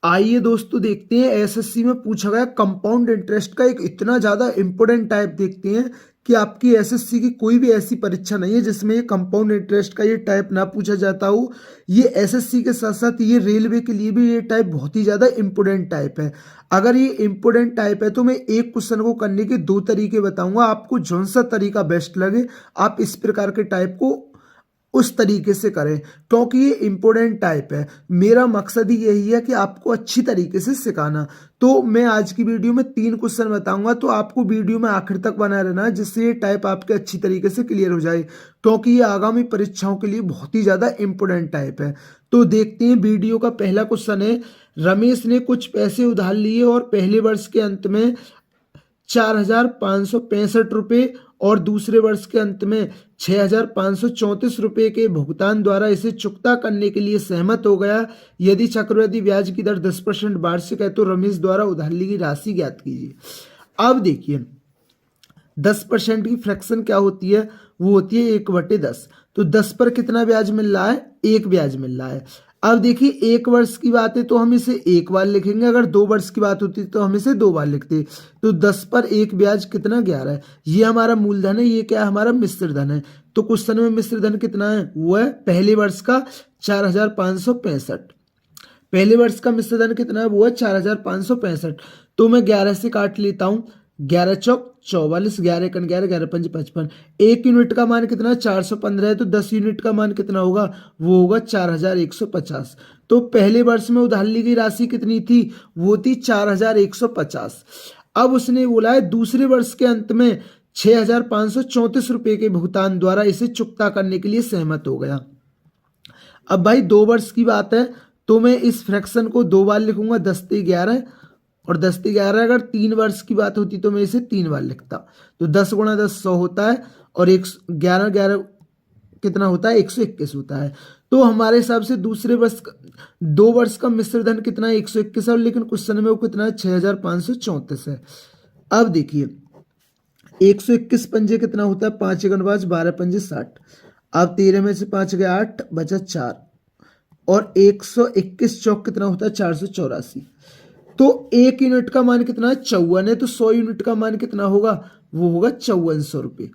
आइए दोस्तों देखते हैं एसएससी में पूछा गया कंपाउंड इंटरेस्ट का एक इतना ज़्यादा इंपॉर्टेंट टाइप देखते हैं कि आपकी एसएससी की कोई भी ऐसी परीक्षा नहीं है जिसमें ये कंपाउंड इंटरेस्ट का ये टाइप ना पूछा जाता हो। ये एसएससी के साथ साथ ये रेलवे के लिए भी ये टाइप बहुत ही ज़्यादा इंपॉर्टेंट टाइप है। अगर ये इंपॉर्टेंट टाइप है तो मैं एक क्वेश्चन को करने के दो तरीके बताऊंगा, आपको जौन सा तरीका बेस्ट लगे आप इस प्रकार के टाइप को उस तरीके से करें, क्योंकि ये इम्पोर्टेंट टाइप है। मेरा मकसद ही यही है कि आपको अच्छी तरीके से सिखाना। तो मैं आज की वीडियो में 3 क्वेश्चन बताऊंगा, तो आपको वीडियो में आखिर तक बना रहना है जिससे ये टाइप आपके अच्छी तरीके से क्लियर हो जाए, क्योंकि ये आगामी परीक्षाओं के लिए बहुत ही ज़्यादा इंपॉर्टेंट टाइप है। तो देखते हैं वीडियो का पहला क्वेश्चन है। रमेश ने कुछ पैसे उधार लिए और पहले वर्ष के अंत में 4,565 रुपये और दूसरे वर्ष के अंत में 6,534 रुपये के भुगतान द्वारा इसे चुकता करने के लिए सहमत हो गया। यदि चक्रवृद्धि ब्याज की दर 10% वार्षिक है तो रमेश द्वारा उधार ली गई राशि ज्ञात कीजिए। अब देखिए 10% की फ्रैक्शन क्या होती है, वो होती है 1/10। तो 10 पर कितना ब्याज मिल रहा है, 1 ब्याज मिल रहा है। अब देखिए 1 वर्ष की बात है तो हम इसे 1 बार लिखेंगे, अगर 2 वर्ष की बात होती तो हम इसे 2 बार लिखते। तो 10 पर 1 ब्याज कितना, 11 है। ये हमारा मूलधन है, ये क्या है, हमारा मिश्र धन है। तो क्वेश्चन में मिश्र धन कितना है, वो है पहले वर्ष का 4,565। पहले वर्ष का मिश्र धन कितना है, वो है 4,565। तो मैं 11 से काट लेता हूँ, 11 चौक 44, 11 एकन 11, 11 पंच 55। 1 यूनिट का मान कितना, 415 है, तो 10 यूनिट का मान कितना होगा, वो होगा 4,150। तो पहले वर्ष में उधार ली गई राशि कितनी थी, वो थी 4,150। अब उसने बोला है दूसरे वर्ष के अंत में 6,534 रुपये के भुगतान द्वारा इसे चुकता करने के लिए सहमत हो गया। अब भाई 2 वर्ष की बात है तो मैं इस फ्रैक्शन को 2 बार लिखूंगा, 10 × 11 और 10 × 11। अगर 3 वर्ष की बात होती तो मैं इसे 3 बार लिखता। तो 10 × 10 100 होता है और 11 11 कितना होता है, 121 होता है। तो हमारे हिसाब से दूसरे वर्ष 2 वर्ष का मिश्र धन कितना है, 121 है, लेकिन क्वेश्चन में वो कितना है, 6,534 है। अब देखिए 121 पंजे कितना होता है, 5 × 5 12 पंजे 60। अब 13 में से 5 गया 8 बचा 4 और 121 चौक कितना होता है, 484। तो 1 यूनिट का मान कितना है, 54 है। तो 100 यूनिट का मान कितना होगा, वो होगा 5400 रुपये।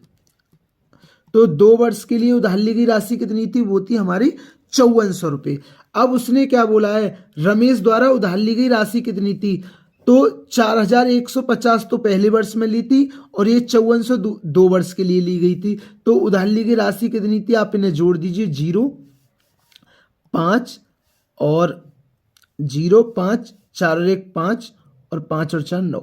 तो 2 वर्ष के लिए उधार ली गई राशि कितनी थी, वो थी हमारी 5400 रुपये। अब उसने क्या बोला है, रमेश द्वारा उधार ली गई राशि कितनी थी, तो 4,150 तो पहले वर्ष में ली थी और ये 5400 2 वर्ष के लिए ली गई थी। तो उधार ली गई राशि कितनी थी, आप इन्हें जोड़ दीजिए, 0 5 और 0 5, 4 और 1 5 और 5 और 4 9।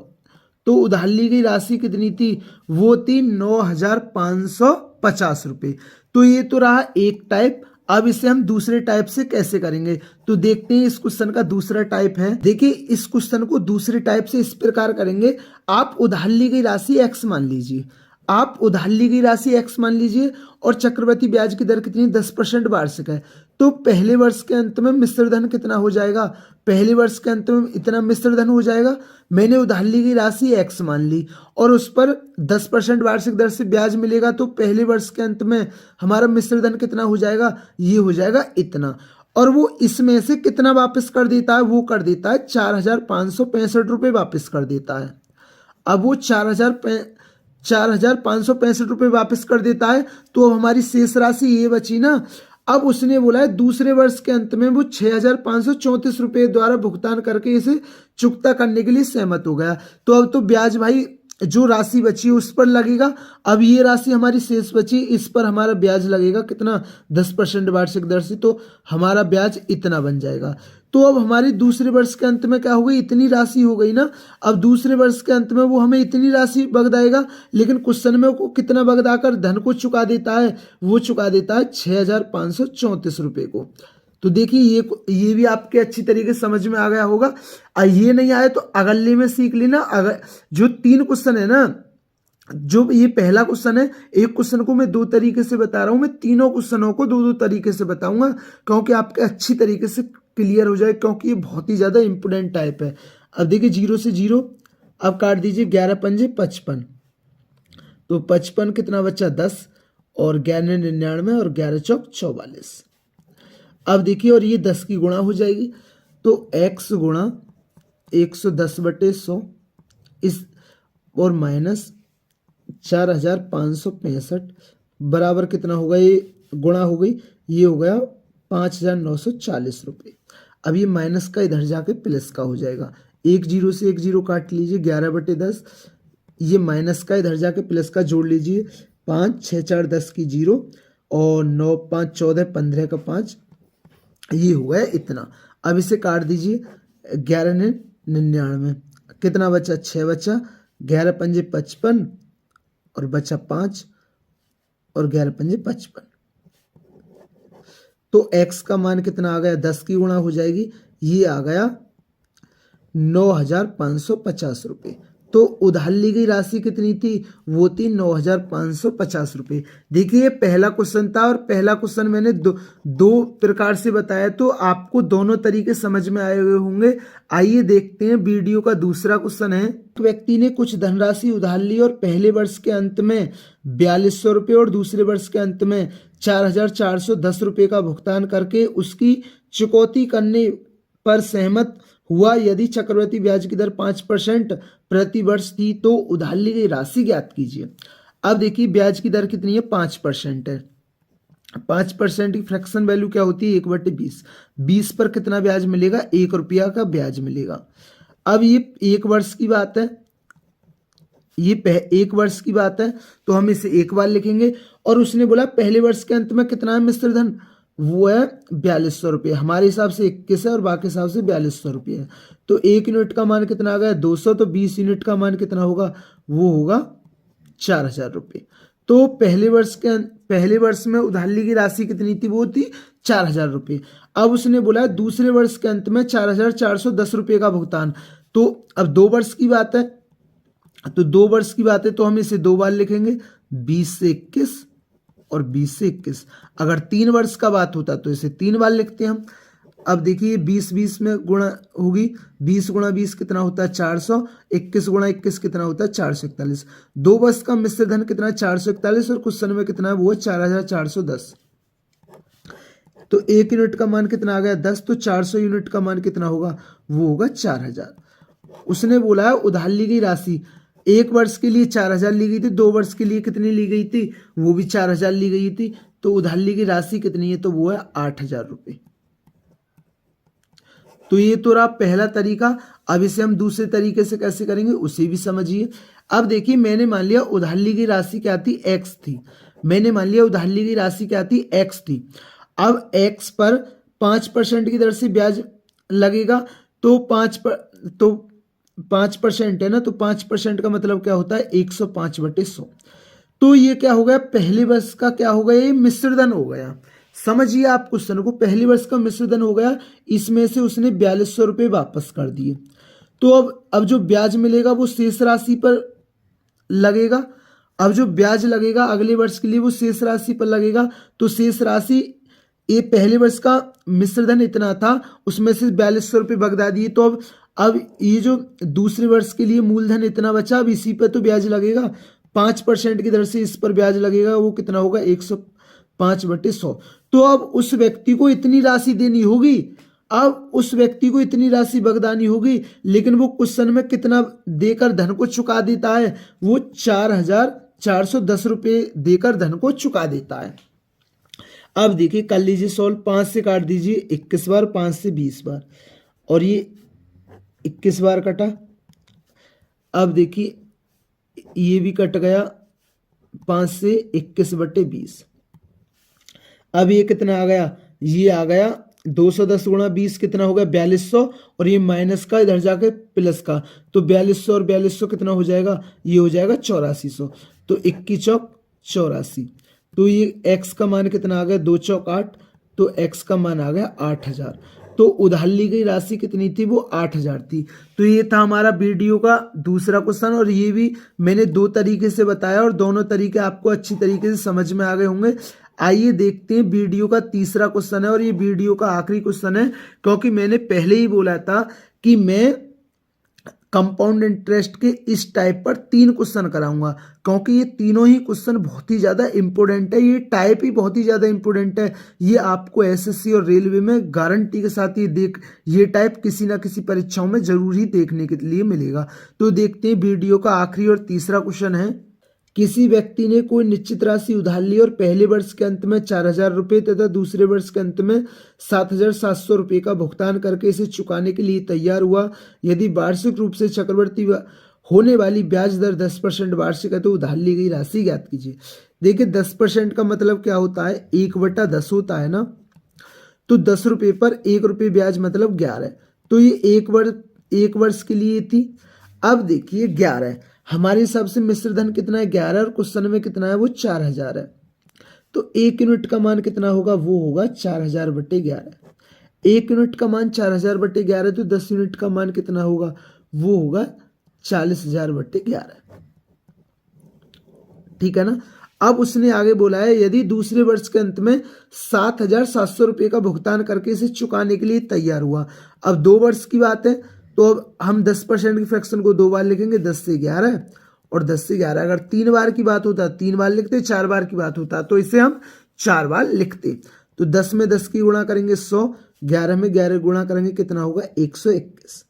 तो उधार ली गई राशि कितनी थी, वो थी 9,550 रुपये। तो ये तो रहा एक टाइप। अब इसे हम दूसरे टाइप से कैसे करेंगे, तो देखते हैं। इस क्वेश्चन का दूसरा टाइप है, देखिए इस क्वेश्चन को दूसरे टाइप से इस प्रकार करेंगे। आप उधार ली गई राशि x मान लीजिए, आप उधार ली गई राशि x मान लीजिए और चक्रवृद्धि ब्याज की दर कितनी, 10% वार्षिक है। तो पहले वर्ष के अंत में मिश्र धन कितना हो जाएगा, पहले वर्ष के अंत में इतना मिश्र धन हो जाएगा। मैंने उधार ली गई राशि x मान ली और उस पर 10% वार्षिक दर से ब्याज मिलेगा। तो पहले वर्ष के अंत में हमारा मिश्र धन कितना हो जाएगा, ये हो जाएगा इतना। और वो इसमें से कितना वापस कर देता है, वो कर देता है 4,565 रुपये वापस कर देता है। अब वो 4,565 रुपये वापस कर देता है। तो अब हमारी शेष राशि ये बची ना। अब उसने बोला है दूसरे वर्ष के अंत में वो 6,534 रुपये द्वारा भुगतान करके इसे चुकता करने के लिए सहमत हो गया। तो अब तो ब्याज भाई जो राशि बची उस पर लगेगा। अब ये राशि हमारी शेष बची, इस पर हमारा ब्याज लगेगा कितना, 10% वार्षिक दर से। तो हमारा ब्याज इतना बन जाएगा। तो अब हमारी दूसरे वर्ष के अंत में क्या हो गई, इतनी राशि हो गई ना। अब दूसरे वर्ष के अंत में वो हमें इतनी राशि बगदाएगा, लेकिन क्वेश्चन में वो कितना बगदाकर धन को चुका देता है, वो चुका देता है 6,534 रुपये को। तो देखिए ये भी आपके अच्छी तरीके से समझ में आ गया होगा। ये नहीं आया तो अगले में सीख लेना। अगर जो 3 क्वेश्चन है ना, जो ये पहला क्वेश्चन है, एक क्वेश्चन को मैं 2 तरीके से बता रहा हूं, मैं तीनों क्वेश्चनों को 2-2 तरीके से बताऊंगा, क्योंकि आपके अच्छी तरीके से क्लियर हो जाए, क्योंकि ये बहुत ही ज्यादा इंपोर्टेंट टाइप है। अब देखिए 0 से 0, अब काट दीजिए, 11 पंजे 55। तो 55 कितना बच्चा, 10 और 11 99 और 11 चौक 44। अब देखिए और ये 10 की गुणा हो जाएगी। तो x गुणा 110/100 इस और माइनस 4565 बराबर कितना होगा, ये गुणा हो गई, ये हो गया 5940 रुपये। अब ये माइनस का इधर जाके प्लस का हो जाएगा, एक जीरो से एक जीरो काट लीजिए, 11/10, ये माइनस का इधर जाके प्लस का जोड़ लीजिए, 5 6 4 10 की 0 और 9 5 14 15 का 5, ये हो गया इतना। अब इसे काट दीजिए, 11 ने 99, कितना बचा, 6 बचा, 11 पंजे 55 और बचा 5 और 11 पंजे 55। तो x का मान कितना आ गया, 10 की गुणा हो जाएगी, ये आ गया 9550 रुपये। तो उधार ली गई राशि कितनी थी, वो थी 9550 रुपये। देखिए पहला क्वेश्चन था और पहला क्वेश्चन मैंने दो प्रकार से बताया, तो आपको दोनों तरीके समझ में आए हुए होंगे। आइए देखते हैं वीडियो का दूसरा क्वेश्चन है। तो व्यक्ति ने कुछ धनराशि उधार ली और पहले वर्ष के अंत में 4200 रुपये और दूसरे वर्ष के अंत में 4410 रुपये का भुगतान करके उसकी चुकौती करने पर सहमत हुआ। यदि चक्रवृद्धि ब्याज की दर 5% प्रति वर्ष थी तो उधार ली गई राशि ज्ञात कीजिए। अब देखिए ब्याज की दर कितनी है, 5% है। 5% की फ्रैक्शन वैल्यू क्या होती है, 1/20। 20 पर कितना ब्याज मिलेगा, 1 रुपया का ब्याज मिलेगा। अब ये एक वर्ष की बात है, ये एक वर्ष की बात है तो हम इसे एक बार लिखेंगे। और उसने बोला पहले वर्ष के अंत में कितना है मिश्र धन, वो है 4200 रुपये। हमारे हिसाब से 21 है और बाकी हिसाब से 4200 रुपये है। तो 1 यूनिट का मान कितना आ गया, 200। तो 20 यूनिट का मान कितना होगा, वो होगा 4000 रुपये। तो पहले वर्ष में उधार ली गई राशि कितनी थी, वो थी 4000 रुपये। अब उसने बोला दूसरे वर्ष के अंत में 4410 रुपये का भुगतान। तो अब 2 वर्ष की बात है, तो 2 वर्ष की बात है तो हम इसे 2 बार लिखेंगे, 20 से 21 और 20 से 21। अगर 3 वर्ष का बात होता तो इसे 3 बार लिखते हैं हम। अब देखिए 20 में गुणा होगी, 20 गुणा 20 कितना होता है 400, 21 गुणा 21 कितना होता है 441। 2 वर्ष का मिश्र धन कितना है 441 और क्वेश्चन में कितना है, वो है 4410। तो 1 यूनिट का मान कितना आ गया 10, तो 400 यूनिट का मान कितना होगा, वो होगा 4000। उसने बोला है उधार ली गई राशि 1 वर्ष के लिए 4000 ली गई थी, 2 वर्ष के लिए कितनी ली गई थी, वो भी 4000 ली गई थी। तो उधार ली गई राशि कितनी है, तो वो है 8000 रुपये। तो ये तो रहा पहला तरीका। अब इसे हम दूसरे तरीके से कैसे करेंगे उसे भी समझिए। अब देखिए मैंने मान लिया उधार ली गई राशि क्या थी, x थी। मैंने मान लिया उधार ली गई राशि क्या थी, x थी। अब x पर 5% की दर से ब्याज लगेगा, तो 5% है ना, तो 5% का मतलब क्या होता है 105/100। तो ये क्या हो गया, पहले वर्ष का क्या हो गया, ये मिश्रधन हो गया। समझिए आप क्वेश्चन को, पहले वर्ष का मिश्रधन हो गया, इसमें से उसने 4200 रुपये वापस कर दिए। तो अब जो ब्याज मिलेगा वो शेष राशि पर लगेगा। अब जो ब्याज लगेगा अगले वर्ष के लिए वो शेष राशि पर लगेगा। तो शेष राशि, ये पहले वर्ष का मिश्रधन इतना था, उसमें से 4200 रुपये बगदा दिए। तो अब ये जो दूसरे वर्ष के लिए मूलधन इतना बचा, अब इसी पर तो ब्याज लगेगा, 5% की दर से इस पर ब्याज लगेगा, वो कितना होगा 105/100। तो अब उस व्यक्ति को इतनी राशि देनी होगी, अब उस व्यक्ति को इतनी राशि बगदानी होगी, लेकिन वो क्वेश्चन में कितना देकर धन को चुका देता है, वो 4410 रुपये देकर धन को चुका देता है। अब देखिए कर लीजिए सॉल्व, 5 से काट दीजिए 21 बार, 5 से 20 बार, और ये 21 बार कटा। अब देखिए ये भी कट गया, 5 से 21/20। अब ये कितना आ गया, ये आ गया 210 गुणा 20 कितना हो गया 4200, और ये माइनस का इधर जाके प्लस का, तो 4200 और 4200 कितना हो जाएगा, ये हो जाएगा 8400। तो 21 चौक 84। तो ये x का मान कितना आ गया, 2 चौक 8, तो x का मान आ गया 8000। तो उधार ली गई राशि कितनी थी, वो 8000 थी। तो ये था हमारा वीडियो का दूसरा क्वेश्चन, और ये भी मैंने 2 तरीके से बताया और दोनों तरीके आपको अच्छी तरीके से समझ में आ गए होंगे। आइए देखते हैं वीडियो का तीसरा क्वेश्चन है, और ये वीडियो का आखिरी क्वेश्चन है, क्योंकि मैंने पहले ही बोला था कि मैं कंपाउंड इंटरेस्ट के इस टाइप पर 3 क्वेश्चन कराऊंगा, क्योंकि ये तीनों ही क्वेश्चन बहुत ही ज़्यादा इंपॉर्टेंट है, ये टाइप ही बहुत ही ज़्यादा इंपॉर्टेंट है। ये आपको एसएससी और रेलवे में गारंटी के साथ ये टाइप किसी ना किसी परीक्षाओं में जरूर ही देखने के लिए मिलेगा। तो देखते हैं वीडियो का आखिरी और तीसरा क्वेश्चन है, किसी व्यक्ति ने कोई निश्चित राशि उधार ली और पहले वर्ष के अंत में 4,000 रुपये तथा दूसरे वर्ष के अंत में 7,700 रुपये का भुगतान करके इसे चुकाने के लिए तैयार हुआ। यदि वार्षिक रूप से चक्रवृद्धि होने वाली ब्याज दर 10% वार्षिक है तो उधार ली गई राशि ज्ञात कीजिए। देखिए 10% का मतलब क्या होता है, 1/10 होता है ना, तो 10 रुपये पर 1 रुपये ब्याज मतलब 11। तो ये एक वर्ष के लिए थी। अब देखिए 11 हमारे हिसाब से मिश्र धन कितना है, 11, और क्वेश्चन में कितना है वो 4,000 है। तो 1 यूनिट का मान कितना होगा, वो होगा 4,000/11। 1 यूनिट का मान 4,000/11, तो 10 यूनिट का मान कितना होगा, वो होगा 40,000/11। ठीक है ना। अब उसने आगे बोला है, यदि दूसरे वर्ष के अंत में 7,700 रुपये का भुगतान करके इसे चुकाने के लिए तैयार हुआ। अब 2 वर्ष की बात है, तो अब हम 10% की फ्रैक्शन को 2 बार लिखेंगे, 10 से 11 और 10 से 11। अगर 3 बार की बात होता 3 बार लिखते, 4 बार की बात होता तो इसे हम 4 बार लिखते। तो 10 में 10 की गुणा करेंगे 100, 11 में 11 गुणा करेंगे कितना होगा 121।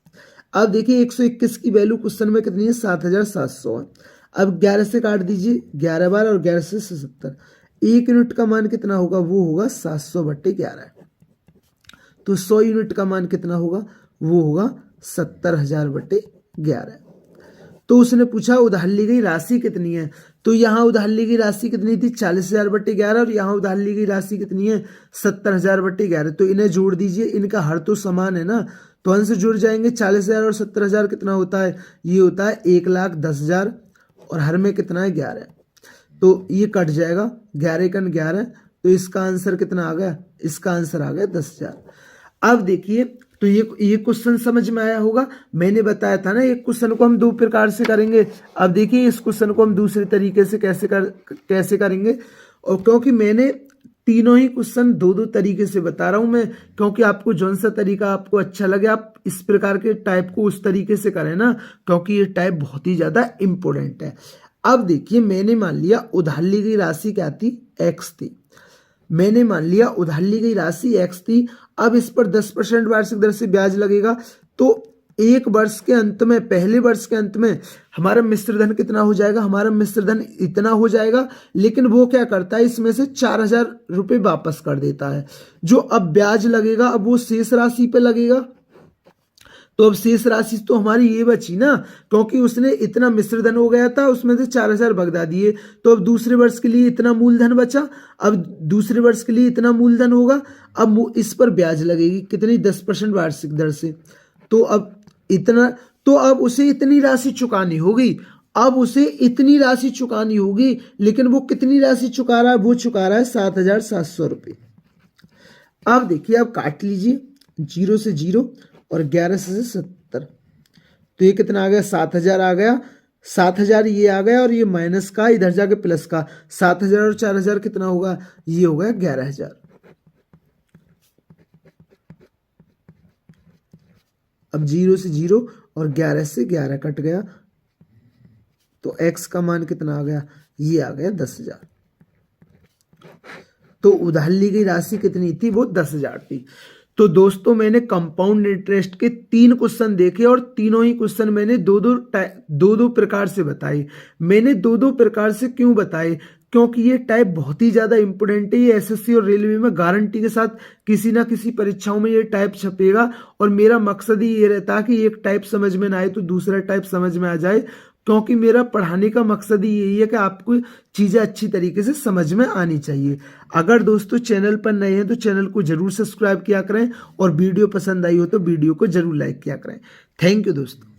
अब देखिए 121 की वैल्यू क्वेश्चन में कितनी है, 7,700 है। अब 11 से काट दीजिए, 11 बार और 11 से 77। 1 यूनिट का मान कितना होगा, वो होगा 700/11। तो 100 यूनिट का मान कितना होगा, वो होगा 70,000/11। तो उसने पूछा उधार ली गई राशि कितनी है, तो यहाँ उधार ली गई राशि कितनी थी 40,000/11 और यहाँ उधार ली गई राशि कितनी है 70,000/11। तो इन्हें जोड़ दीजिए, इनका हर तो समान है ना, तो अंश जुड़ जाएंगे। 40,000 और 70,000 कितना होता है, ये होता है 1,10,000 और हर में कितना है 11, तो ये कट जाएगा 11 × 11, तो इसका आंसर कितना आ गया, इसका आंसर आ गया 10,000। अब देखिए तो ये क्वेश्चन समझ में आया होगा। मैंने बताया था ना एक क्वेश्चन को हम 2 प्रकार से करेंगे। अब देखिए इस क्वेश्चन को हम दूसरे तरीके से कैसे करेंगे, और क्योंकि मैंने तीनों ही क्वेश्चन 2-2 तरीके से बता रहा हूं मैं, क्योंकि आपको जौन सा तरीका आपको अच्छा लगे आप इस प्रकार के टाइप को उस तरीके से करें ना, क्योंकि ये टाइप बहुत ही ज्यादा इंपॉर्टेंट है। अब देखिए मैंने मान लिया उधार ली गई राशि क्या थी, x थी। मैंने मान लिया उधार ली गई राशि x थी। अब इस पर 10% वार्षिक दर से ब्याज लगेगा, तो एक वर्ष के अंत में, पहले वर्ष के अंत में हमारा मिश्र धन कितना हो जाएगा, हमारा मिश्र धन इतना हो जाएगा। लेकिन वो क्या करता है, इसमें से 4,000 रुपये वापस कर देता है। जो अब ब्याज लगेगा अब वो शेष राशि पे लगेगा। तो अब शेष राशि तो हमारी ये बची ना, क्योंकि उसने इतना मिश्र धन हो गया था, उसमें से 4,000 भगदा दिए, तो अब दूसरे वर्ष के लिए इतना मूलधन बचा। अब दूसरे वर्ष के लिए इतना मूलधन होगा, अब इस पर ब्याज लगेगी कितनी, 10% वार्षिक दर से। तो अब इतना, तो अब उसे इतनी राशि चुकानी होगी, अब उसे इतनी राशि चुकानी होगी। लेकिन वो कितनी राशि चुका रहा है, वो चुका रहा है 7,700 रुपये। अब देखिए आप काट लीजिए 0 से 0 और 11 से 70, तो ये कितना आ गया 7,000 आ गया। 7,000 ये आ गया और ये माइनस का इधर जाके प्लस का, 7,000 और 4,000 कितना होगा, ये हो गया 11,000। अब 0 से 0 और 11 से 11 कट गया, तो x का मान कितना आ गया, ये आ गया 10,000। तो उधार ली गई राशि कितनी थी, वो 10,000 थी। तो दोस्तों मैंने कंपाउंड इंटरेस्ट के 3 क्वेश्चन देखे और तीनों ही क्वेश्चन मैंने दो प्रकार से बताए। मैंने 2-2 प्रकार से क्यों बताए, क्योंकि ये टाइप बहुत ही ज्यादा इंपोर्टेंट है। ये एसएससी और रेलवे में गारंटी के साथ किसी ना किसी परीक्षाओं में ये टाइप छपेगा, और मेरा मकसद ही ये रहता है कि एक टाइप समझ में ना आए तो दूसरा टाइप समझ में आ जाए, क्योंकि मेरा पढ़ाने का मकसद ही यही है कि आपको चीज़ें अच्छी तरीके से समझ में आनी चाहिए। अगर दोस्तों चैनल पर नए हैं तो चैनल को जरूर सब्सक्राइब किया करें, और वीडियो पसंद आई हो तो वीडियो को जरूर लाइक किया करें। थैंक यू दोस्तों।